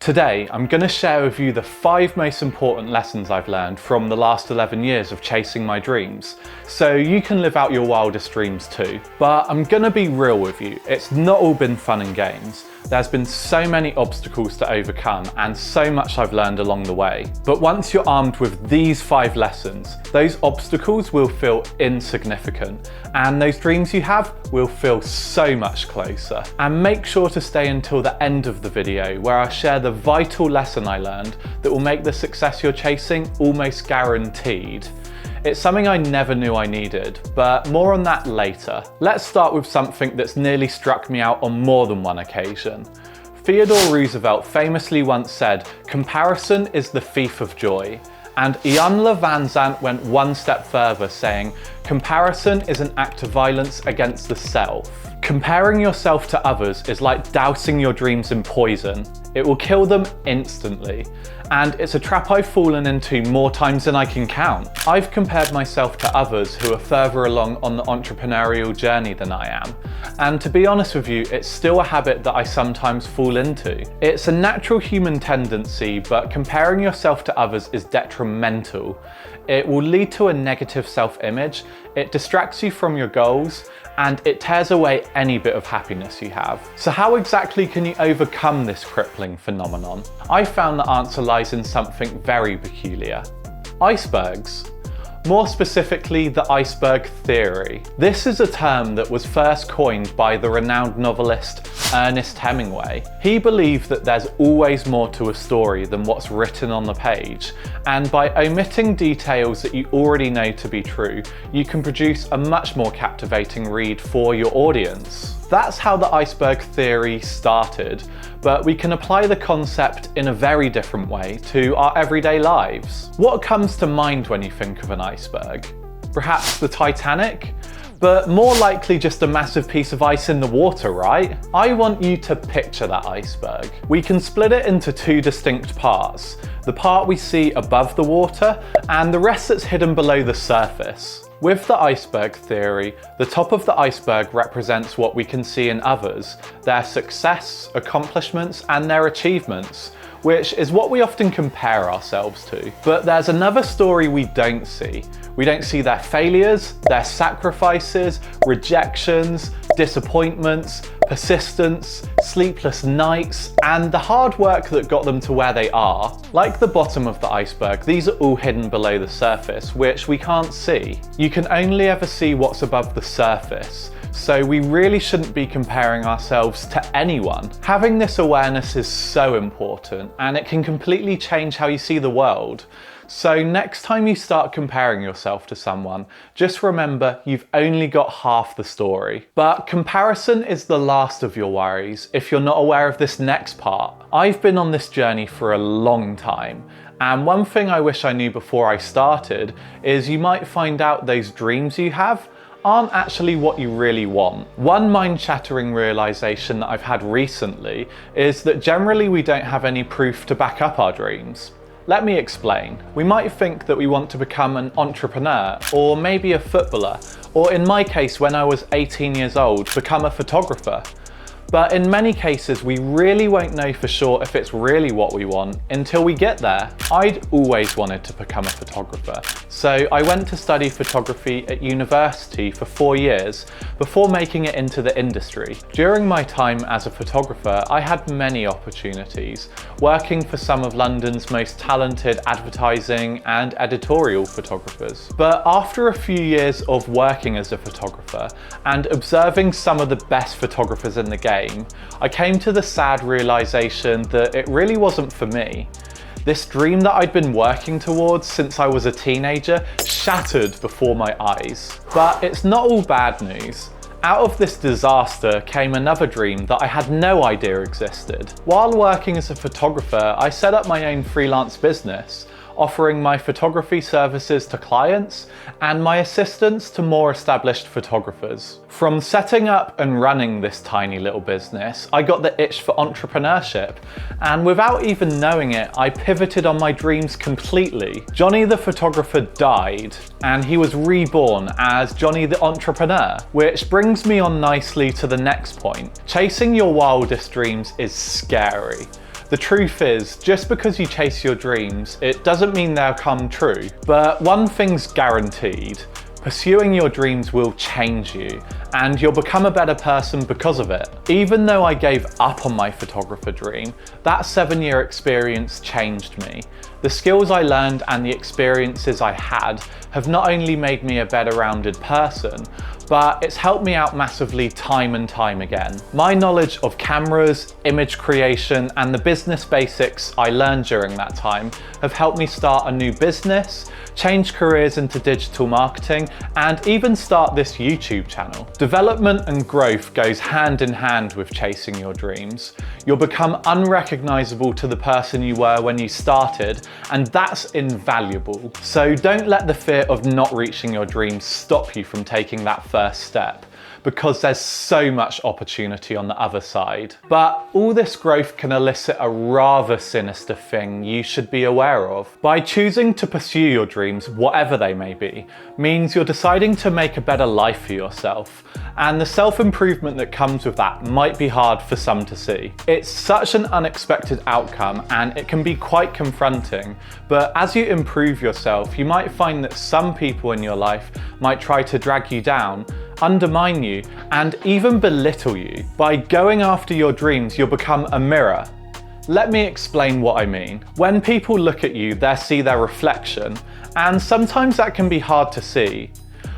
Today, I'm going to share with you the 5 most important lessons I've learned from the last 11 years of chasing my dreams, so you can live out your wildest dreams too. But I'm going to be real with you, it's not all been fun and games. There's been so many obstacles to overcome and so much I've learned along the way. But once you're armed with these 5 lessons, those obstacles will feel insignificant and those dreams you have will feel so much closer. And make sure to stay until the end of the video where I share the vital lesson I learned that will make the success you're chasing almost guaranteed. It's something I never knew I needed, but more on that later. Let's start with something that's nearly struck me out on more than one occasion. Theodore Roosevelt famously once said, "Comparison is the thief of joy." And Ian Van Zandt went one step further, saying, "Comparison is an act of violence against the self." Comparing yourself to others is like dousing your dreams in poison. It will kill them instantly. And it's a trap I've fallen into more times than I can count. I've compared myself to others who are further along on the entrepreneurial journey than I am. And to be honest with you, it's still a habit that I sometimes fall into. It's a natural human tendency, but comparing yourself to others is detrimental. It will lead to a negative self-image, it distracts you from your goals, and it tears away any bit of happiness you have. So how exactly can you overcome this crippling phenomenon? I found the answer lies in something very peculiar. Icebergs. More specifically, the iceberg theory. This is a term that was first coined by the renowned novelist Ernest Hemingway. He believed that there's always more to a story than what's written on the page, and by omitting details that you already know to be true, you can produce a much more captivating read for your audience. That's how the iceberg theory started, but we can apply the concept in a very different way to our everyday lives. What comes to mind when you think of an iceberg? Perhaps the Titanic? But more likely just a massive piece of ice in the water, right? I want you to picture that iceberg. We can split it into 2 distinct parts. The part we see above the water and the rest that's hidden below the surface. With the iceberg theory, the top of the iceberg represents what we can see in others, their success, accomplishments, and their achievements, which is what we often compare ourselves to. But there's another story we don't see. We don't see their failures, their sacrifices, rejections, disappointments, persistence, sleepless nights, and the hard work that got them to where they are. Like the bottom of the iceberg, these are all hidden below the surface, which we can't see. You can only ever see what's above the surface. So we really shouldn't be comparing ourselves to anyone. Having this awareness is so important, and it can completely change how you see the world. So next time you start comparing yourself to someone, just remember you've only got half the story. But comparison is the last of your worries if you're not aware of this next part. I've been on this journey for a long time, and one thing I wish I knew before I started is you might find out those dreams you have aren't actually what you really want. One mind-shattering realization that I've had recently is that generally we don't have any proof to back up our dreams. Let me explain. We might think that we want to become an entrepreneur, or maybe a footballer, or in my case when I was 18 years old, become a photographer. But in many cases, we really won't know for sure if it's really what we want until we get there. I'd always wanted to become a photographer, so I went to study photography at university for 4 years before making it into the industry. During my time as a photographer, I had many opportunities, working for some of London's most talented advertising and editorial photographers. But after a few years of working as a photographer and observing some of the best photographers in the game, I came to the sad realization that it really wasn't for me. This dream that I'd been working towards since I was a teenager shattered before my eyes. But it's not all bad news. Out of this disaster came another dream that I had no idea existed. While working as a photographer, I set up my own freelance business, offering my photography services to clients and my assistance to more established photographers. From setting up and running this tiny little business, I got the itch for entrepreneurship, and without even knowing it, I pivoted on my dreams completely. Johnny the photographer died, and he was reborn as Johnny the entrepreneur, which brings me on nicely to the next point. Chasing your wildest dreams is scary. The truth is, just because you chase your dreams, it doesn't mean they'll come true. But one thing's guaranteed: pursuing your dreams will change you, and you'll become a better person because of it. Even though I gave up on my photographer dream, that 7-year experience changed me. The skills I learned and the experiences I had have not only made me a better rounded person, but it's helped me out massively time and time again. My knowledge of cameras, image creation, and the business basics I learned during that time have helped me start a new business, change careers into digital marketing, and even start this YouTube channel. Development and growth goes hand in hand with chasing your dreams. You'll become unrecognizable to the person you were when you started, and that's invaluable. So don't let the fear of not reaching your dreams stop you from taking that first step, because there's so much opportunity on the other side. But all this growth can elicit a rather sinister thing you should be aware of. By choosing to pursue your dreams, whatever they may be, means you're deciding to make a better life for yourself. And the self-improvement that comes with that might be hard for some to see. It's such an unexpected outcome, and it can be quite confronting. But as you improve yourself, you might find that some people in your life might try to drag you down, undermine you, and even belittle you. By going after your dreams, you'll become a mirror. Let me explain what I mean. When people look at you, they see their reflection, and sometimes that can be hard to see.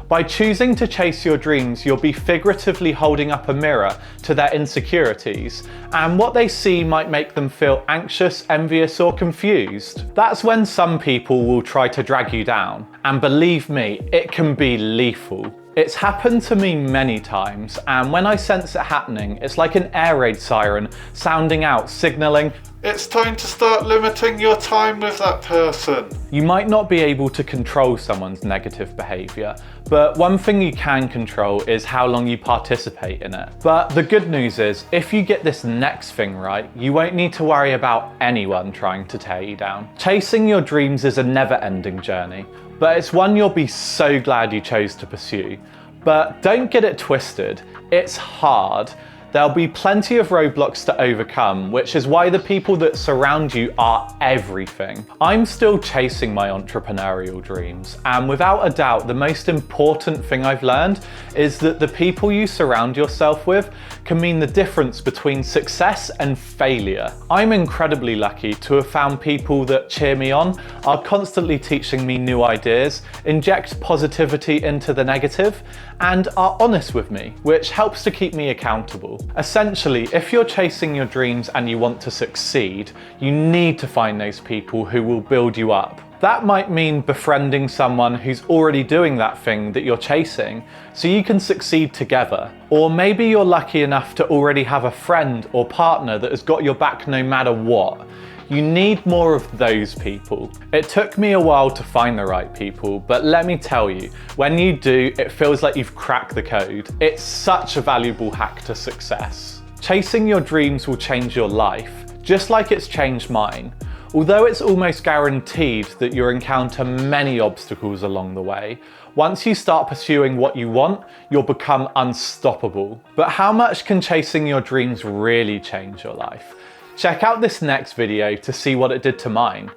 By choosing to chase your dreams, you'll be figuratively holding up a mirror to their insecurities, and what they see might make them feel anxious, envious, or confused. That's when some people will try to drag you down, and believe me, it can be lethal. It's happened to me many times, and when I sense it happening, it's like an air raid siren sounding out, signaling, "It's time to start limiting your time with that person." You might not be able to control someone's negative behaviour, but one thing you can control is how long you participate in it. But the good news is, if you get this next thing right, you won't need to worry about anyone trying to tear you down. Chasing your dreams is a never-ending journey, but it's one you'll be so glad you chose to pursue. But don't get it twisted, it's hard. There'll be plenty of roadblocks to overcome, which is why the people that surround you are everything. I'm still chasing my entrepreneurial dreams, and without a doubt, the most important thing I've learned is that the people you surround yourself with can mean the difference between success and failure. I'm incredibly lucky to have found people that cheer me on, are constantly teaching me new ideas, inject positivity into the negative, and are honest with me, which helps to keep me accountable. Essentially, if you're chasing your dreams and you want to succeed, you need to find those people who will build you up. That might mean befriending someone who's already doing that thing that you're chasing, so you can succeed together. Or maybe you're lucky enough to already have a friend or partner that has got your back no matter what. You need more of those people. It took me a while to find the right people, but let me tell you, when you do, it feels like you've cracked the code. It's such a valuable hack to success. Chasing your dreams will change your life, just like it's changed mine. Although it's almost guaranteed that you'll encounter many obstacles along the way, once you start pursuing what you want, you'll become unstoppable. But how much can chasing your dreams really change your life? Check out this next video to see what it did to mine.